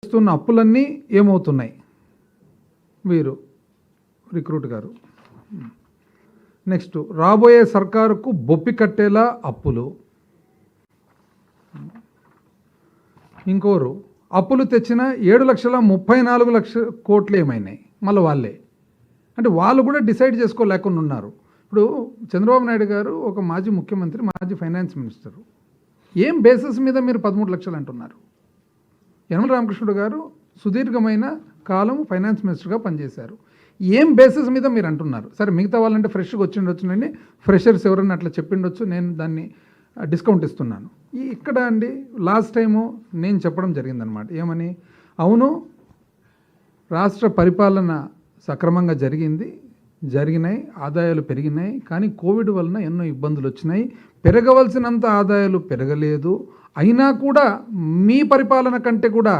చేస్తున్న అప్పులన్నీ ఏమవుతున్నాయి? వీరు రిక్రూట్ గారు. నెక్స్ట్, రాబోయే సర్కారుకు బొప్పి కట్టేలా అప్పులు. ఇంకోరు, అప్పులు తెచ్చిన 7,34,00,000 కోట్లు ఏమైనాయి? మళ్ళీ వాళ్ళే అంటే వాళ్ళు కూడా డిసైడ్ చేసుకోలేకుండా ఉన్నారు. ఇప్పుడు చంద్రబాబు నాయుడు గారు ఒక మాజీ ముఖ్యమంత్రి, మాజీ ఫైనాన్స్ మినిస్టరు. ఏం బేసిస్ మీద మీరు 13 లక్షలు అంటున్నారు? యనమల రామకృష్ణుడు గారు సుదీర్ఘమైన కాలం ఫైనాన్స్ మినిస్టర్గా పనిచేశారు. ఏం బేసిస్ మీద మీరు అంటున్నారు? సరే, మిగతా వాళ్ళంటే ఫ్రెష్గా వచ్చిండొచ్చునండి, ఫ్రెషర్స్ ఎవరన్నా అట్లా చెప్పిండొచ్చు, నేను దాన్ని డిస్కౌంట్ ఇస్తున్నాను. ఇక్కడ అండి లాస్ట్ టైము నేను చెప్పడం జరిగిందనమాట. ఏమని? అవును, రాష్ట్ర పరిపాలన సక్రమంగా జరిగినాయి, ఆదాయాలు పెరిగినాయి, కానీ కోవిడ్ వలన ఎన్నో ఇబ్బందులు వచ్చినాయి, పెరగవలసినంత ఆదాయాలు పెరగలేదు, అయినా కూడా మీ పరిపాలన కంటే కూడా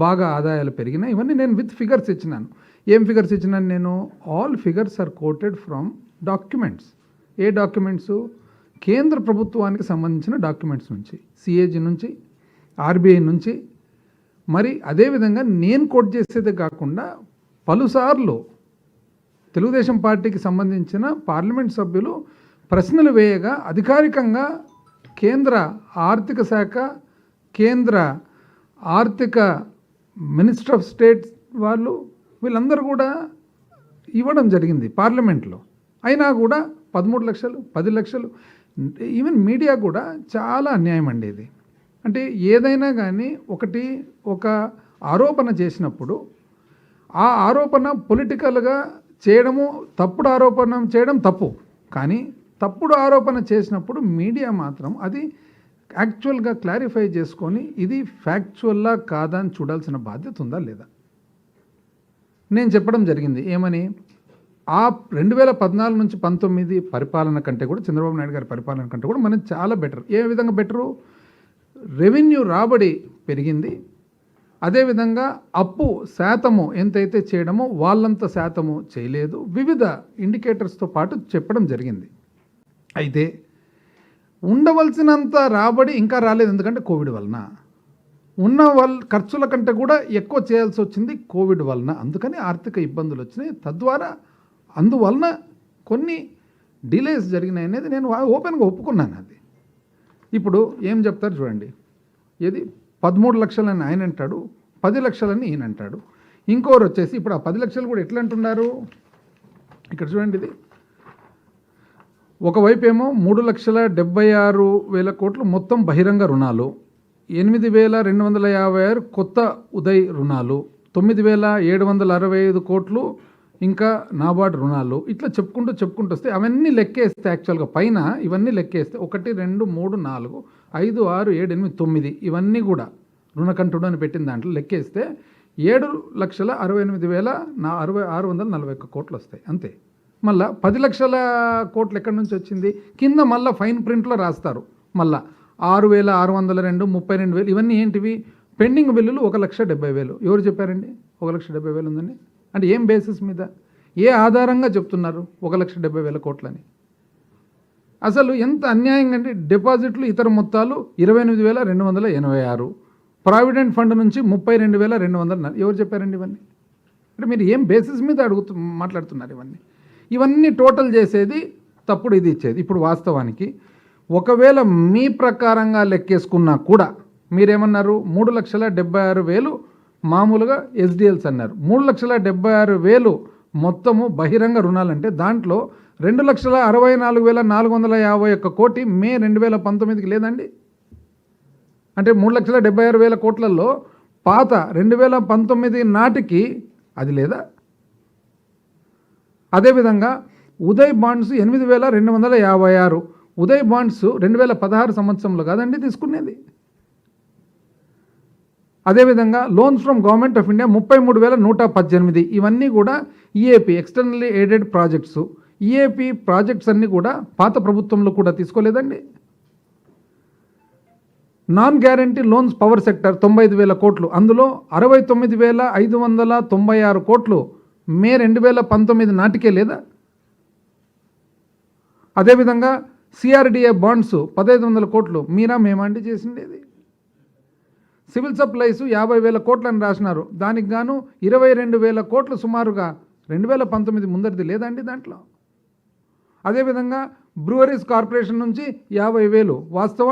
బాగా ఆదాయాలు పెరిగినాయి. ఇవన్నీ నేను విత్ ఫిగర్స్ ఇచ్చినాను. ఏం ఫిగర్స్ ఇచ్చినాను నేను? All figures are quoted from documents. ఏ డాక్యుమెంట్స్? కేంద్ర ప్రభుత్వానికి సంబంధించిన డాక్యుమెంట్స్ నుంచి, సిఏజీ నుంచి, ఆర్బీఐ నుంచి. మరి అదేవిధంగా నేను కోట్ చేసేదే కాకుండా పలుసార్లు తెలుగుదేశం పార్టీకి సంబంధించిన పార్లమెంట్ సభ్యులు ప్రశ్నలు వేయగా అధికారికంగా కేంద్ర ఆర్థిక శాఖ, కేంద్ర ఆర్థిక మినిస్టర్ ఆఫ్ స్టేట్ వాళ్ళు, వీళ్ళందరూ కూడా ఇవ్వడం జరిగింది పార్లమెంట్లో. అయినా కూడా 13 లక్షలు, 10 లక్షలు. ఈవెన్ మీడియా కూడా చాలా అన్యాయం అండి ఇది. అంటే ఏదైనా కానీ ఒక ఆరోపణ చేసినప్పుడు ఆ ఆరోపణ పొలిటికల్గా చేయడము, తప్పుడు ఆరోపణ చేయడం తప్పు. కానీ తప్పుడు ఆరోపణ చేసినప్పుడు మీడియా మాత్రం అది యాక్చువల్గా క్లారిఫై చేసుకొని ఇది ఫ్యాక్చువల్లా కాదా అని చూడాల్సిన బాధ్యత ఉందా లేదా? నేను చెప్పడం జరిగింది. ఏమని? ఆ 2014 నుంచి 19 పరిపాలన కంటే కూడా, చంద్రబాబు నాయుడు గారి పరిపాలన కంటే కూడా మనం చాలా బెటర్. ఏ విధంగా బెటరు? రెవెన్యూ రాబడి పెరిగింది, అదేవిధంగా అప్పు శాతము ఎంతైతే చేయడమో వాళ్ళంత శాతము చేయలేదు. వివిధ ఇండికేటర్స్తో పాటు చెప్పడం జరిగింది. అయితే ఉండవలసినంత రాబడి ఇంకా రాలేదు. ఎందుకంటే కోవిడ్ వలన ఉన్న ఖర్చుల కంటే కూడా ఎక్కువ చేయాల్సి వచ్చింది కోవిడ్ వలన. అందుకని ఆర్థిక ఇబ్బందులు వచ్చినాయి. అందువలన కొన్ని డిలేస్ జరిగినాయి అనేది నేను ఓపెన్గా ఒప్పుకున్నాను. అది ఇప్పుడు ఏం చెప్తారు చూడండి. ఏది 13 లక్షలని ఆయన అంటాడు, 10 లక్షలని ఈయన అంటాడు. ఇంకోరు వచ్చేసి ఇప్పుడు ఆ 10 లక్షలు కూడా ఎట్లా అంటున్నారు? ఇక్కడ చూడండి, ఇది ఒకవైపు ఏమో 3,76,000 కోట్లు మొత్తం బహిరంగ రుణాలు, 8,256 కొత్త ఉదయ్ రుణాలు, 9,765 కోట్లు ఇంకా నాబార్డ్ రుణాలు. ఇట్లా చెప్పుకుంటూ వస్తే అవన్నీ లెక్కేస్తే యాక్చువల్గా పైన ఇవన్నీ లెక్కేస్తే 1, 2, 3, 4, 5, 6, 7, 8, 9 ఇవన్నీ కూడా రుణకంఠుడు అని పెట్టిన దాంట్లో లెక్కేస్తే 7,68,641 కోట్లు వస్తాయి అంతే. మళ్ళీ 10 లక్షల కోట్లు ఎక్కడి నుంచి వచ్చింది? కింద మళ్ళీ ఫైన్ ప్రింట్లో రాస్తారు. మళ్ళీ 6,602, 32,000 ఇవన్నీ ఏంటివి? పెండింగ్ బిల్లులు 1,70,000. ఎవరు చెప్పారండి 1,70,000 ఉందని? అంటే ఏం బేసిస్ మీద, ఏ ఆధారంగా చెప్తున్నారు 1,70,000 కోట్లని? అసలు ఎంత అన్యాయంగా అండి. డిపాజిట్లు ఇతర మొత్తాలు 28,286, ప్రావిడెంట్ ఫండ్ నుంచి 32,200. ఎవరు చెప్పారండి ఇవన్నీ? అంటే మీరు ఏం బేసిస్ మీద మాట్లాడుతున్నారు? ఇవన్నీ టోటల్ చేసేది తప్పుడు, ఇది ఇచ్చేది. ఇప్పుడు వాస్తవానికి ఒకవేళ మీ ప్రకారంగా లెక్కేసుకున్నా కూడా మీరేమన్నారు? 3,76,000 మామూలుగా ఎస్డిఎల్స్ అన్నారు. 3,76,000 మొత్తము బహిరంగ రుణాలంటే దాంట్లో 2,64,451 కోటి మే 2019కి లేదండి. అంటే 3,76,000 కోట్లలో పాత 2019 నాటికి అది లేదా? అదేవిధంగా ఉదయ్ బాండ్స్ 8,256. ఉదయ్ బాండ్స్ 2016 సంవత్సరంలో కాదండి తీసుకునేది. అదేవిధంగా loans from government of India 33,118. ఇవన్నీ కూడా EAP, externally aided projects. EAP projects అన్నీ కూడా పాత ప్రభుత్వంలో కూడా తీసుకోలేదండి. Non guarantee loans power sector 95,000 కోట్లు, అందులో 69,596 కోట్లు మే 2019 నాటికే లేదా? అదేవిధంగా సిఆర్డిఏ బాండ్స్ 1,500 కోట్లు మీరా మేమండి చేసిండేది. సివిల్ సప్లైస్ 50,000 కోట్లని రాసినారు, దానికి గాను 22,000 కోట్లు సుమారుగా 2019 ముందరిది లేదండి దాంట్లో. అదేవిధంగా బ్రూవరీస్ కార్పొరేషన్ నుంచి 50,000 వాస్తవం